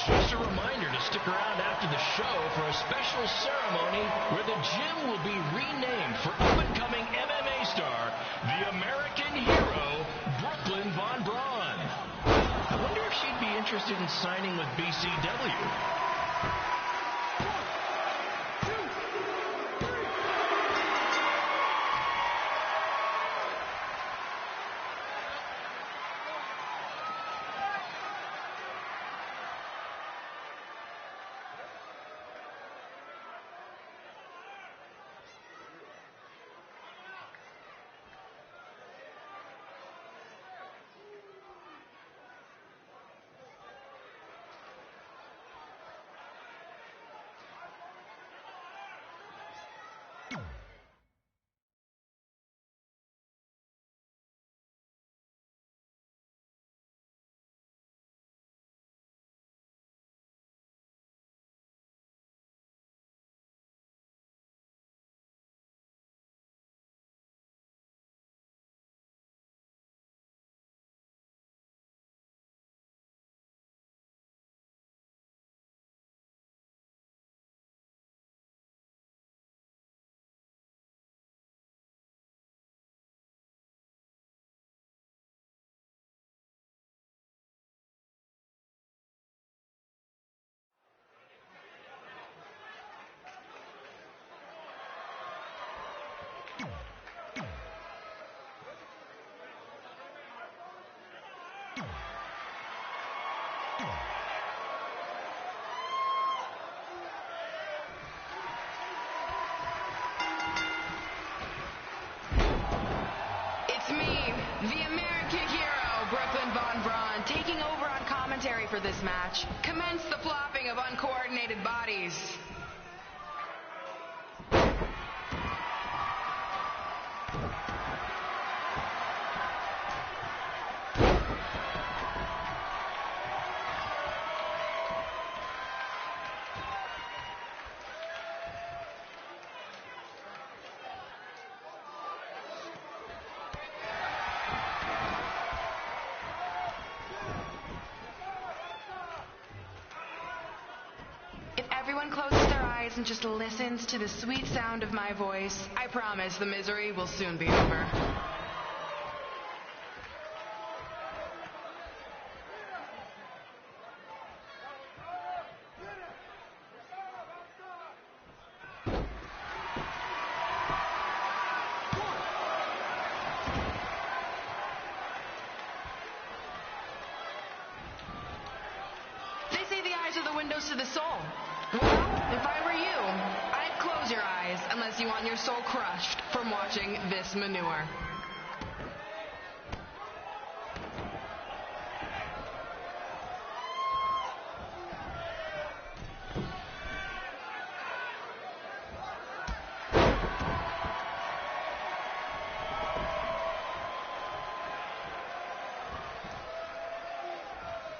Just a reminder to stick around after the show for a special ceremony where the gym will be renamed for up-and-coming MMA star, the American hero, Brooklyn Von Braun. I wonder if she'd be interested in signing with BCW. For this match, commence the flopping of uncoordinated bodies. Everyone closes their eyes and just listens to the sweet sound of my voice. I promise the misery will soon be over. They say the eyes are the windows to the soul. Well, if I were you, I'd close your eyes unless you want your soul crushed from watching this manure.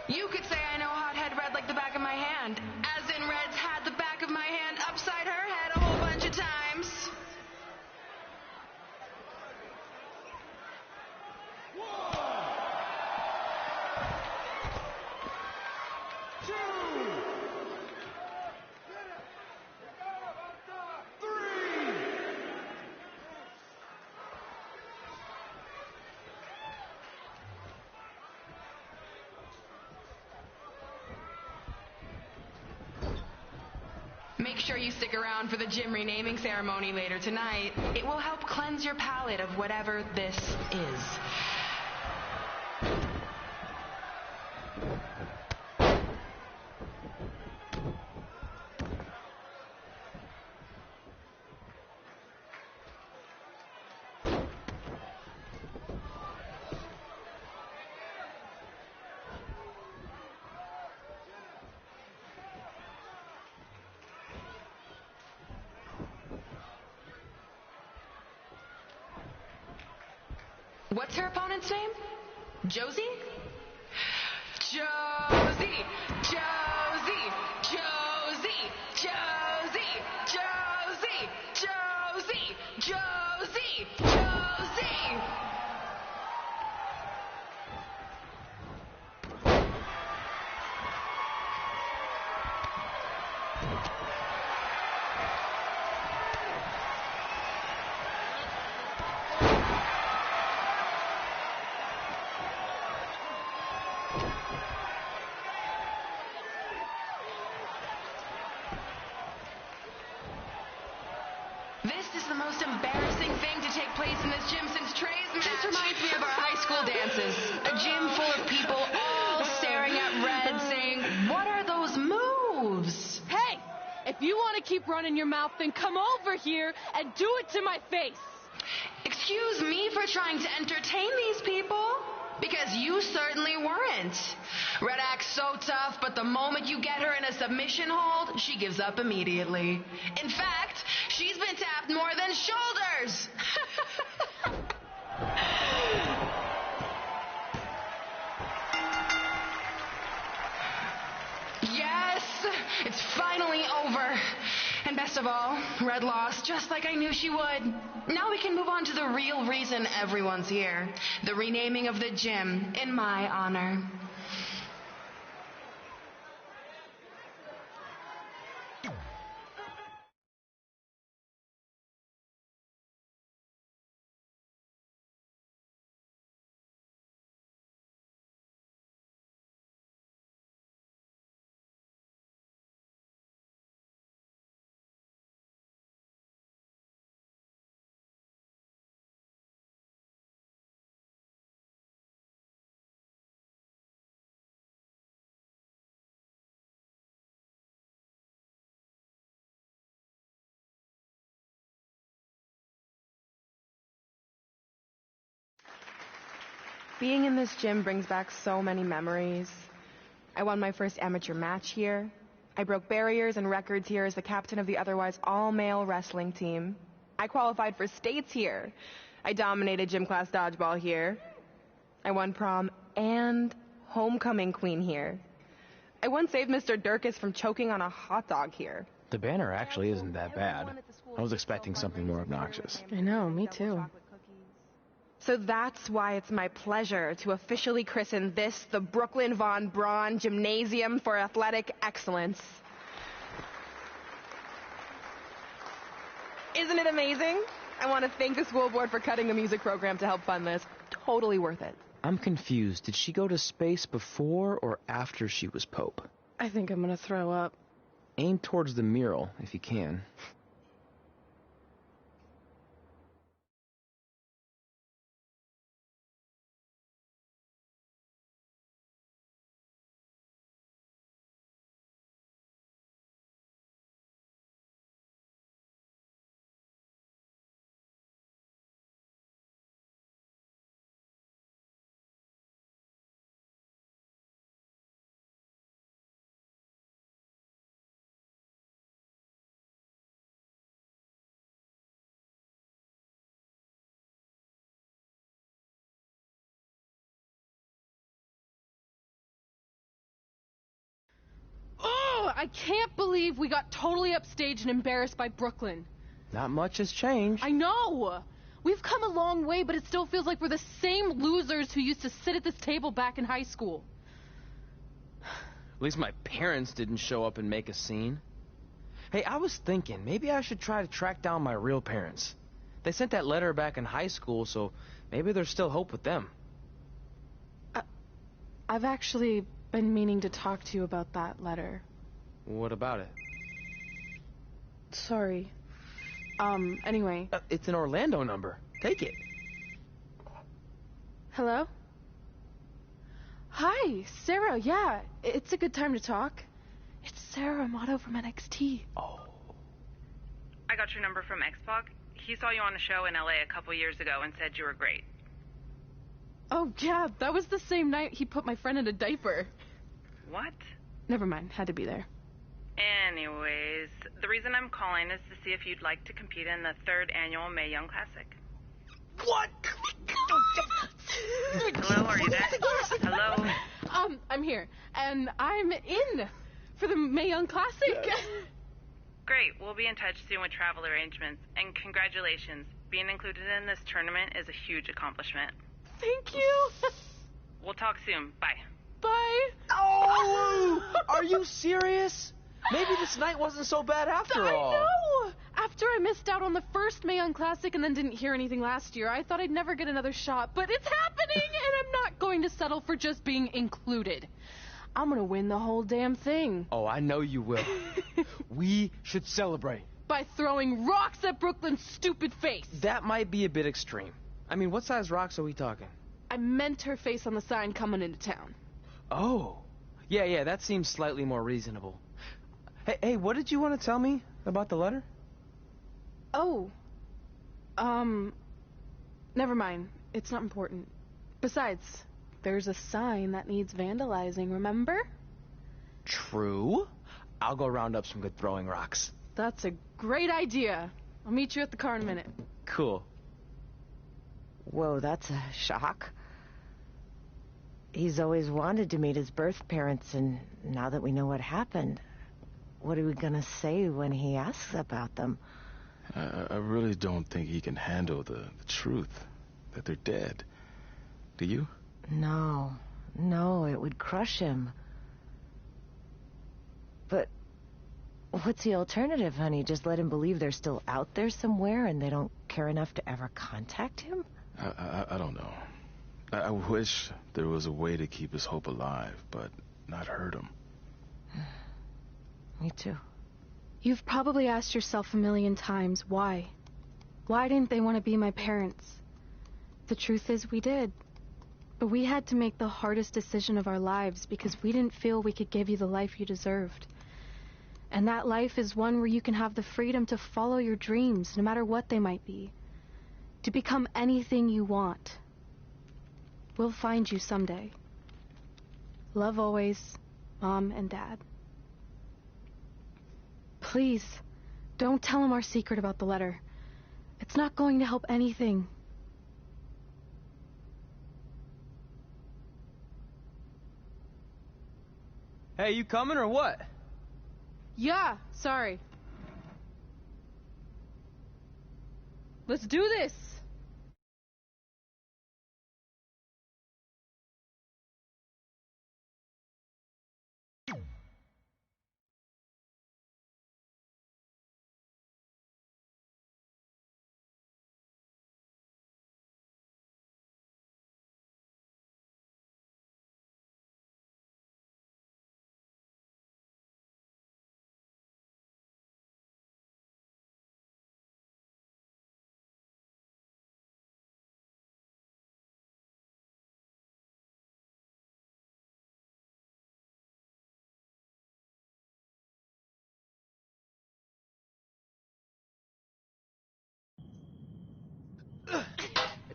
You could say I know hothead red like the back of my hand, as in Red's had the back of my hand upside her head a whole bunch of times. Make sure you stick around for the gym renaming ceremony later tonight. It will help cleanse your palate of whatever this is. What's her opponent's name? Josie? Josie! Josie! Josie! Josie! Josie! Josie! Josie! Josie! This is the most embarrassing thing to take place in this gym since Trey's match. This reminds me of our high school dances. A gym full of people all staring at red saying, what are those moves? Hey, if you want to keep running your mouth, then come over here and do it to my face. Excuse me for trying to entertain these people? Because you certainly weren't. Red acts so tough, but the moment you get her in a submission hold, she gives up immediately. In fact, she's been tapped more than shoulders. Yes, it's finally over. And best of all, Red lost just like I knew she would. Now we can move on to the real reason everyone's here. The renaming of the gym in my honor. Being in this gym brings back so many memories. I won my first amateur match here. I broke barriers and records here as the captain of the otherwise all-male wrestling team. I qualified for states here. I dominated gym class dodgeball here. I won prom and homecoming queen here. I once saved Mr. Durkis from choking on a hot dog here. The banner actually isn't that bad. I was expecting something more obnoxious. I know, me too. So that's why it's my pleasure to officially christen this the Brooklyn Von Braun Gymnasium for Athletic Excellence. Isn't it amazing? I want to thank the school board for cutting the music program to help fund this. Totally worth it. I'm confused. Did she go to space before or after she was Pope? I think I'm gonna throw up. Aim towards the mural, if you can. I can't believe we got totally upstaged and embarrassed by Brooklyn. Not much has changed. I know! We've come a long way, but it still feels like we're the same losers who used to sit at this table back in high school. At least my parents didn't show up and make a scene. Hey, I was thinking, maybe I should try to track down my real parents. They sent that letter back in high school, so maybe there's still hope with them. I've actually been meaning to talk to you about that letter. What about it? Sorry. Anyway. It's an Orlando number. Take it. Hello? Hi, Sarah, yeah. It's a good time to talk. It's Sarah Amato from NXT. Oh. I got your number from X-Pac. He saw you on the show in LA a couple years ago and said you were great. Oh, yeah, that was the same night he put my friend in a diaper. What? Never mind, had to be there. Anyways, the reason I'm calling is to see if you'd like to compete in the 3rd annual Mae Young Classic. What? Hello, are you there? Hello? I'm here, and I'm in for the Mae Young Classic. Great, we'll be in touch soon with travel arrangements, and congratulations. Being included in this tournament is a huge accomplishment. Thank you. We'll talk soon. Bye. Bye. Oh! Are you serious? Maybe this night wasn't so bad after all. I know! After I missed out on the first Mae Young Classic and then didn't hear anything last year, I thought I'd never get another shot. But it's happening, and I'm not going to settle for just being included. I'm gonna win the whole damn thing. Oh, I know you will. We should celebrate. By throwing rocks at Brooklyn's stupid face. That might be a bit extreme. I mean, what size rocks are we talking? I meant her face on the sign coming into town. Oh. Yeah, that seems slightly more reasonable. Hey, what did you want to tell me about the letter? Oh. Never mind. It's not important. Besides, there's a sign that needs vandalizing, remember? True. I'll go round up some good throwing rocks. That's a great idea. I'll meet you at the car in a minute. Cool. Whoa, that's a shock. He's always wanted to meet his birth parents, and now that we know what happened, what are we gonna say when he asks about them? I really don't think he can handle the truth, that they're dead. Do you? No, it would crush him. But what's the alternative, honey? Just let him believe they're still out there somewhere and they don't care enough to ever contact him? I don't know. I wish there was a way to keep his hope alive, but not hurt him. Me too. You've probably asked yourself a million times, why? Why didn't they want to be my parents? The truth is, we did. But we had to make the hardest decision of our lives because we didn't feel we could give you the life you deserved. And that life is one where you can have the freedom to follow your dreams, no matter what they might be. To become anything you want. We'll find you someday. Love always, Mom and Dad. Please, don't tell him our secret about the letter. It's not going to help anything. Hey, you coming or what? Yeah, sorry. Let's do this.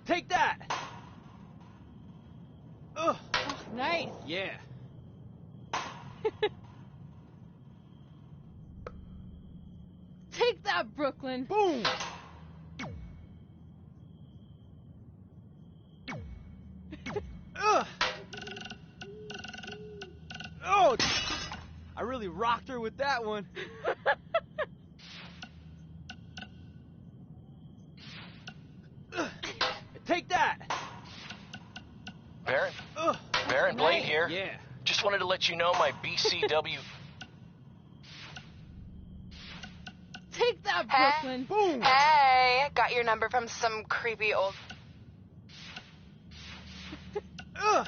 Take that! Ugh. Oh, nice. Yeah. Take that, Brooklyn. Boom! Ugh. Oh! I really rocked her with that one. Take that! Baron Blaine here. Yeah. Just wanted to let you know my BCW... Take that, Brooklyn. Boom! Hey, got your number from some creepy old... Ugh.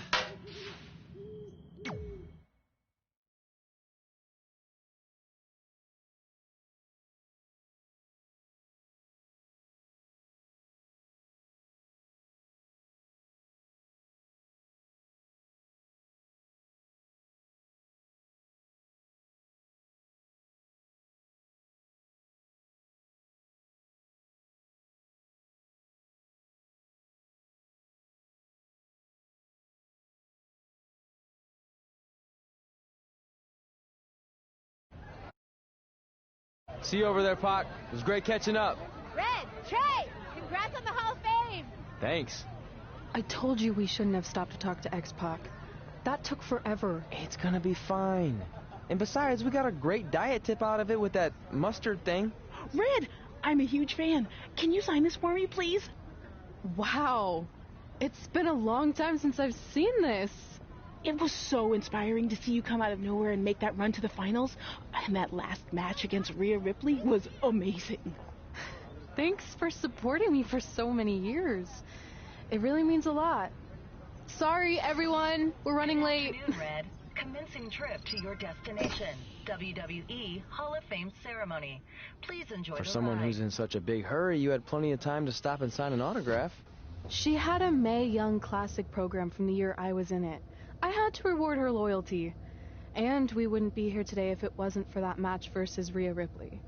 See you over there, Pac. It was great catching up. Red, Trey, congrats on the Hall of Fame. Thanks. I told you we shouldn't have stopped to talk to X-Pac. That took forever. It's gonna be fine. And besides, we got a great diet tip out of it with that mustard thing. Red, I'm a huge fan. Can you sign this for me, please? Wow. It's been a long time since I've seen this. It was so inspiring to see you come out of nowhere and make that run to the finals. And that last match against Rhea Ripley was amazing. Thanks for supporting me for so many years. It really means a lot. Sorry, everyone. We're running late. Red. Commencing trip to your destination. WWE Hall of Fame ceremony. Please enjoy For the someone ride. who's in such a big hurry, you had plenty of time to stop and sign an autograph. She had a Mae Young Classic program from the year I was in it. I had to reward her loyalty. And we wouldn't be here today if it wasn't for that match versus Rhea Ripley.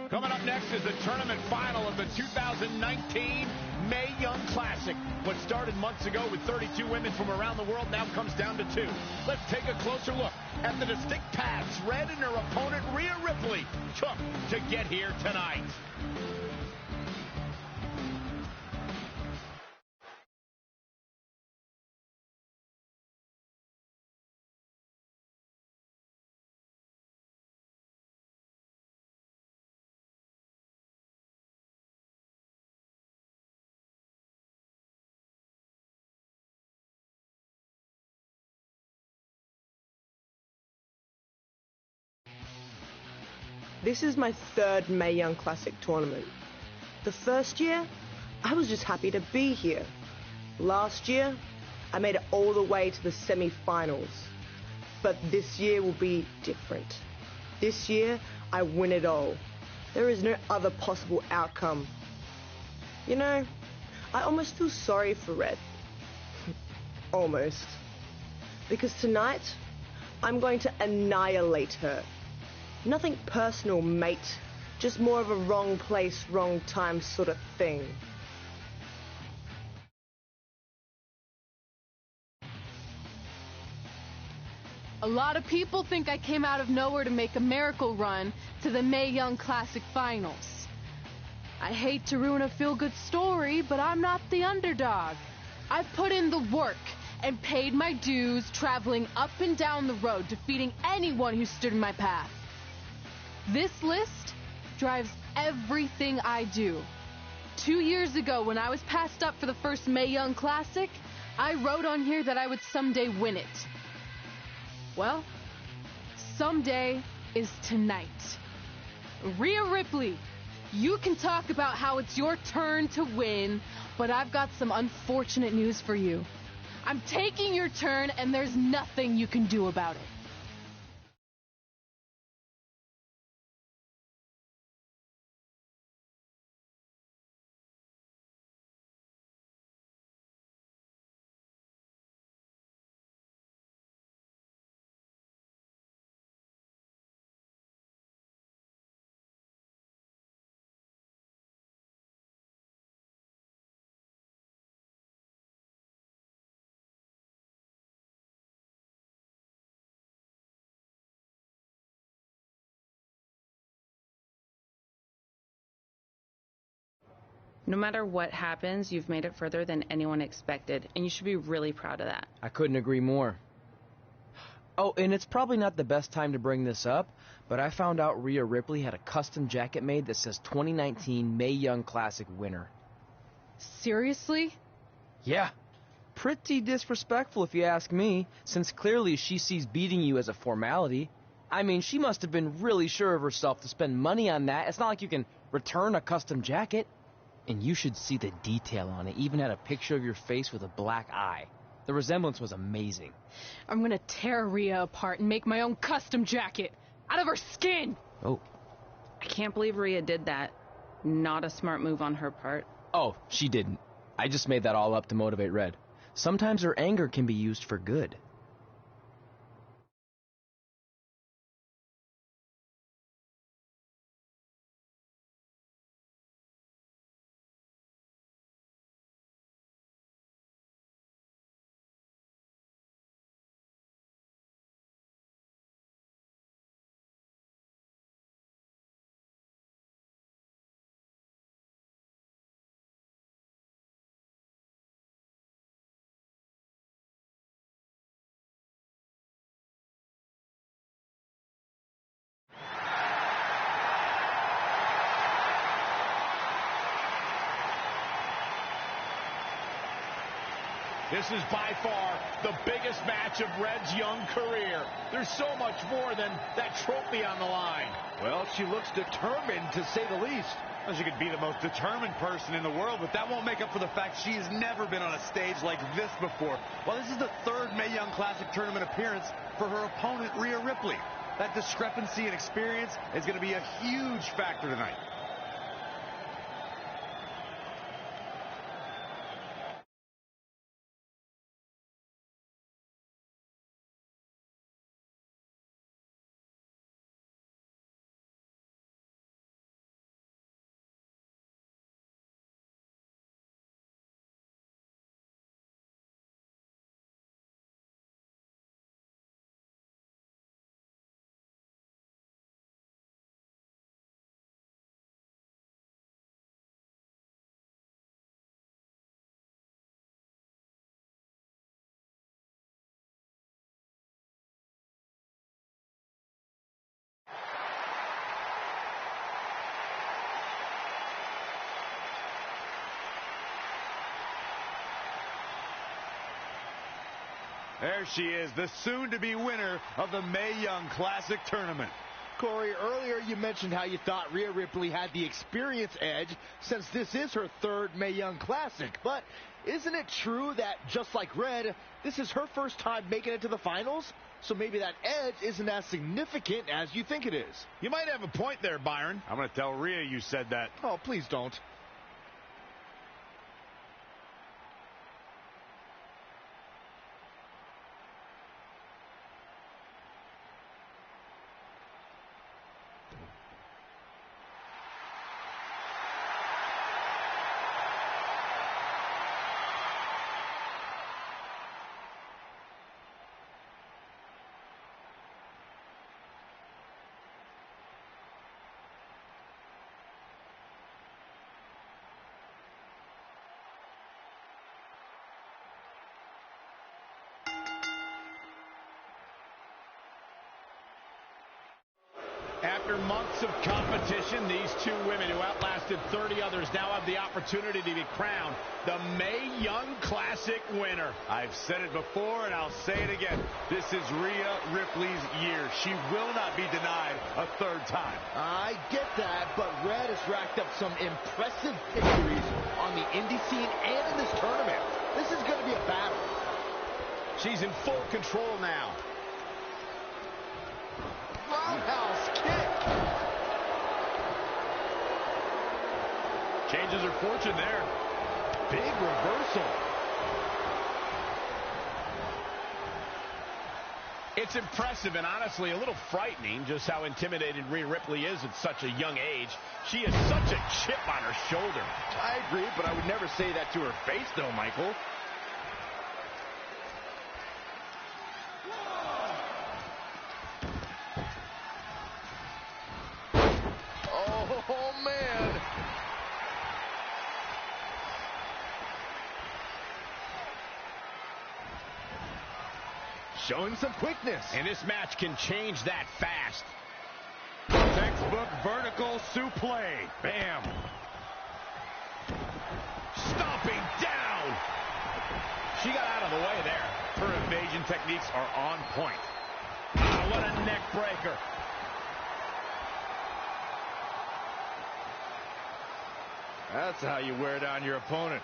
Coming up next is the tournament final of the 2019 Mae Young Classic. What started months ago with 32 women from around the world now comes down to 2. Let's take a closer look at the distinct paths Red and her opponent Rhea Ripley took to get here tonight. This is my 3rd Mae Young Classic tournament. The first year, I was just happy to be here. Last year, I made it all the way to the semi-finals. But this year will be different. This year, I win it all. There is no other possible outcome. You know, I almost feel sorry for Red. Almost. Because tonight, I'm going to annihilate her. Nothing personal, mate. Just more of a wrong place, wrong time sort of thing. A lot of people think I came out of nowhere to make a miracle run to the Mae Young Classic finals. I hate to ruin a feel-good story, but I'm not the underdog. I've put in the work and paid my dues traveling up and down the road, defeating anyone who stood in my path. This list drives everything I do. 2 years ago, when I was passed up for the first Mae Young Classic, I wrote on here that I would someday win it. Well, someday is tonight. Rhea Ripley, you can talk about how it's your turn to win, but I've got some unfortunate news for you. I'm taking your turn, and there's nothing you can do about it. No matter what happens, you've made it further than anyone expected, and you should be really proud of that. I couldn't agree more. Oh, and it's probably not the best time to bring this up, but I found out Rhea Ripley had a custom jacket made that says 2019 Mae Young Classic winner. Seriously? Yeah. Pretty disrespectful if you ask me, since clearly she sees beating you as a formality. I mean, she must have been really sure of herself to spend money on that. It's not like you can return a custom jacket. And you should see the detail on it. Even had a picture of your face with a black eye. The resemblance was amazing. I'm gonna tear Rhea apart and make my own custom jacket out of her skin. Oh. I can't believe Rhea did that. Not a smart move on her part. Oh, she didn't. I just made that all up to motivate Red. Sometimes her anger can be used for good. This is by far the biggest match of Red's young career. There's so much more than that trophy on the line. Well, she looks determined, to say the least. Well, she could be the most determined person in the world, but that won't make up for the fact she has never been on a stage like this before. Well, this is the third Mae Young Classic tournament appearance for her opponent, Rhea Ripley. That discrepancy in experience is going to be a huge factor tonight. There she is, the soon-to-be winner of the Mae Young Classic tournament. Corey, earlier you mentioned how you thought Rhea Ripley had the experience edge since this is her third Mae Young Classic. But isn't it true that, just like Red, this is her first time making it to the finals? So maybe that edge isn't as significant as you think it is. You might have a point there, Byron. I'm going to tell Rhea you said that. Oh, please don't. After months of competition, these two women who outlasted 30 others now have the opportunity to be crowned the Mae Young Classic winner. I've said it before, and I'll say it again. This is Rhea Ripley's year. She will not be denied a third time. I get that, but Red has racked up some impressive victories on the indie scene and in this tournament. This is going to be a battle. She's in full control now. Roundhouse kick. Changes her fortune there. Big reversal. It's impressive and honestly a little frightening just how intimidated Rhea Ripley is at such a young age. She has such a chip on her shoulder. I agree, but I would never say that to her face, though, Michael. Oh, man. Showing some quickness. And this match can change that fast. Textbook vertical suplex. Bam. Stomping down. She got out of the way there. Her evasion techniques are on point. Ah, what a neck breaker. That's how you wear down your opponent.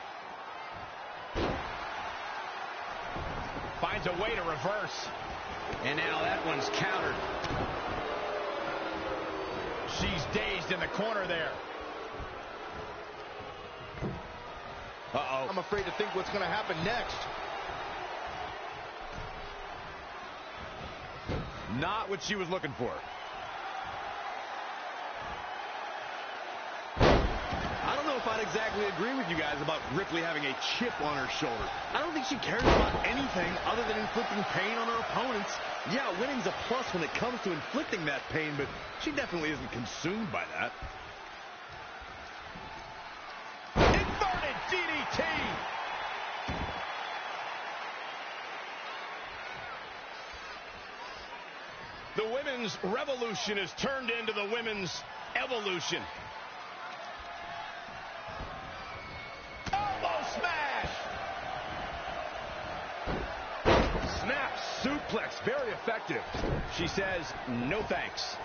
Finds a way to reverse. And now that one's countered. She's dazed in the corner there. Uh-oh. I'm afraid to think what's going to happen next. Not what she was looking for. I don't know if I'd exactly agree with you guys about Ripley having a chip on her shoulder. I don't think she cares about anything other than inflicting pain on her opponents. Yeah, winning's a plus when it comes to inflicting that pain, but she definitely isn't consumed by that. Inverted DDT! The women's revolution has turned into the women's evolution. Elbow smash! suplex, very effective. She says, no thanks.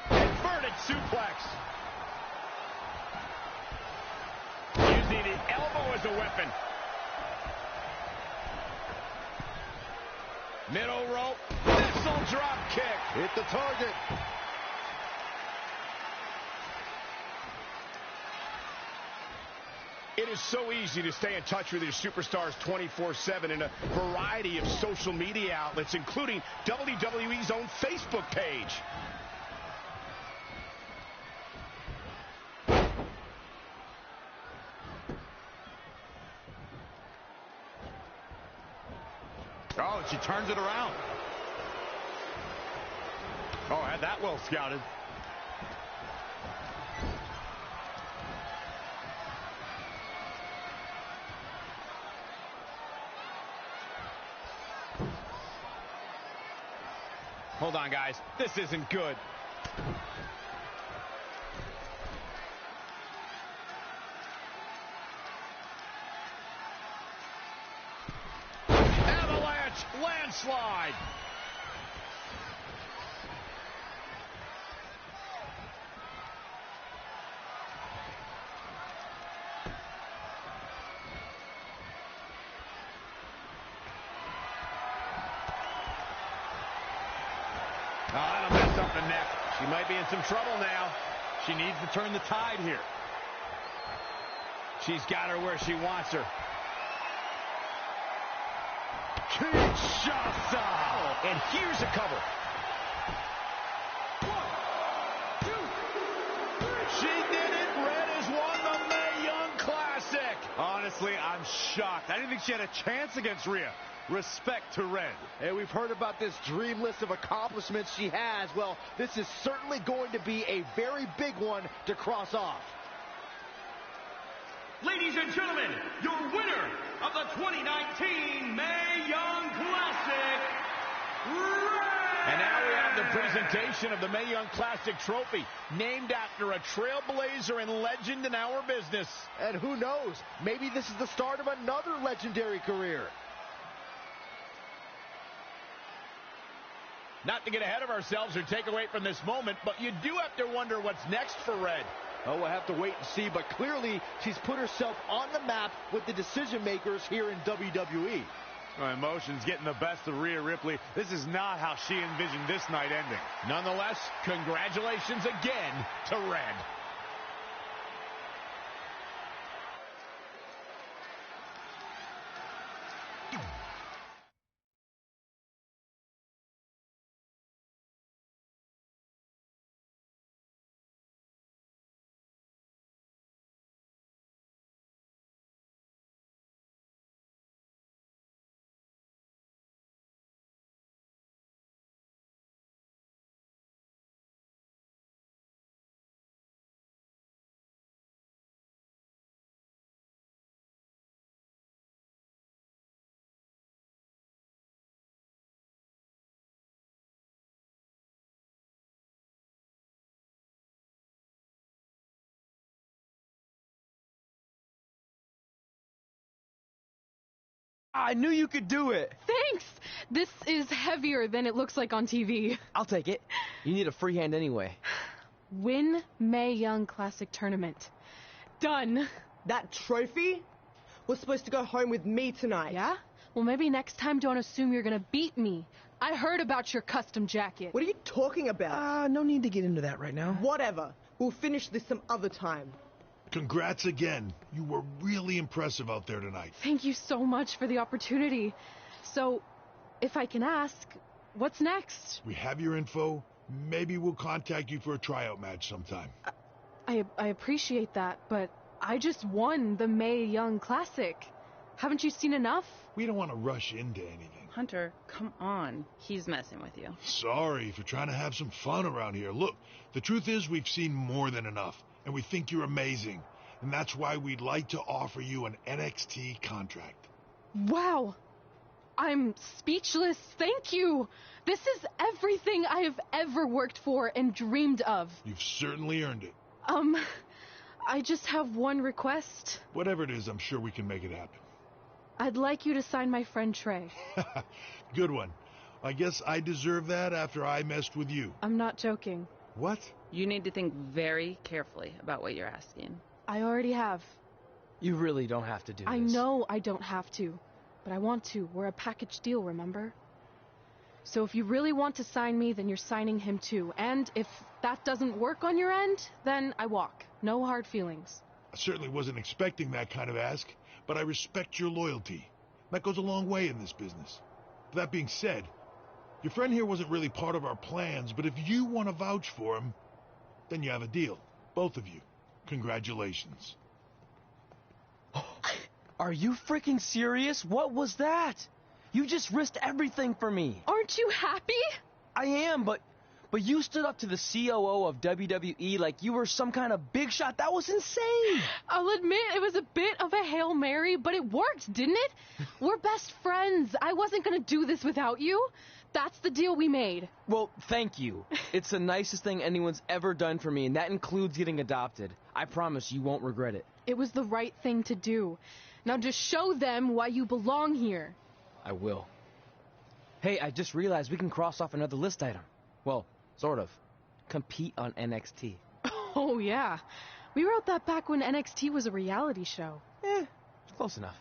Inverted suplex. Using the elbow as a weapon. Middle rope. Missile drop kick. Hit the target. It is so easy to stay in touch with your superstars 24/7 in a variety of social media outlets, including WWE's own Facebook page. Oh, she turns it around. Oh, had that well scouted. Hold on, guys. This isn't good. Avalanche landslide. Oh, that'll mess up the neck. She might be in some trouble now. She needs to turn the tide here. She's got her where she wants her. Kinshasa! And here's a cover. 1, 2, 3. She did it. Red has won the Mae Young Classic. Honestly, I'm shocked. I didn't think she had a chance against Rhea. Respect to Red. Hey, we've heard about this dream list of accomplishments she has. Well, this is certainly going to be a very big one to cross off. Ladies and gentlemen, your winner of the 2019 Mae Young Classic, Red! And now we have the presentation of the Mae Young Classic trophy, named after a trailblazer and legend in our business. And who knows, maybe this is the start of another legendary career. Not to get ahead of ourselves or take away from this moment, but you do have to wonder what's next for Red. Oh, we'll have to wait and see, but clearly she's put herself on the map with the decision makers here in WWE. Emotions getting the best of Rhea Ripley. This is not how she envisioned this night ending. Nonetheless, congratulations again to Red. I knew you could do it. Thanks! This is heavier than it looks like on TV. I'll take it. You need a free hand anyway. Win Mae Young Classic Tournament. Done. That trophy was supposed to go home with me tonight. Yeah? Well, maybe next time don't assume you're gonna beat me. I heard about your custom jacket. What are you talking about? No need to get into that right now. Whatever. We'll finish this some other time. Congrats again. You were really impressive out there tonight. Thank you so much for the opportunity. So, if I can ask, what's next? We have your info. Maybe we'll contact you for a tryout match sometime. I appreciate that, but I just won the Mae Young Classic. Haven't you seen enough? We don't want to rush into anything. Hunter, come on. He's messing with you. Sorry for trying to have some fun around here. Look, the truth is we've seen more than enough, and we think you're amazing. And that's why we'd like to offer you an NXT contract. Wow. I'm speechless. Thank you. This is everything I have ever worked for and dreamed of. You've certainly earned it. I just have one request. Whatever it is, I'm sure we can make it happen. I'd like you to sign my friend Trey. Good one. I guess I deserve that after I messed with you. I'm not joking. What? You need to think very carefully about what you're asking. I already have. You really don't have to do this. I know I don't have to, but I want to. We're a package deal, remember? So if you really want to sign me, then you're signing him too. And if that doesn't work on your end, then I walk. No hard feelings. I certainly wasn't expecting that kind of ask, but I respect your loyalty. That goes a long way in this business. That being said, your friend here wasn't really part of our plans, but if you want to vouch for him, then you have a deal. Both of you. Congratulations. Are you freaking serious? What was that? You just risked everything for me. Aren't you happy? I am, but you stood up to the COO of WWE like you were some kind of big shot. That was insane. I'll admit it was a bit of a Hail Mary, but it worked, didn't it? We're best friends. I wasn't gonna do this without you. That's the deal we made. Well, thank you. It's the nicest thing anyone's ever done for me, and that includes getting adopted. I promise you won't regret it. It was the right thing to do. Now just show them why you belong here. I will. Hey, I just realized we can cross off another list item. Well, sort of. Compete on NXT. Oh, yeah. We wrote that back when NXT was a reality show. It's close enough.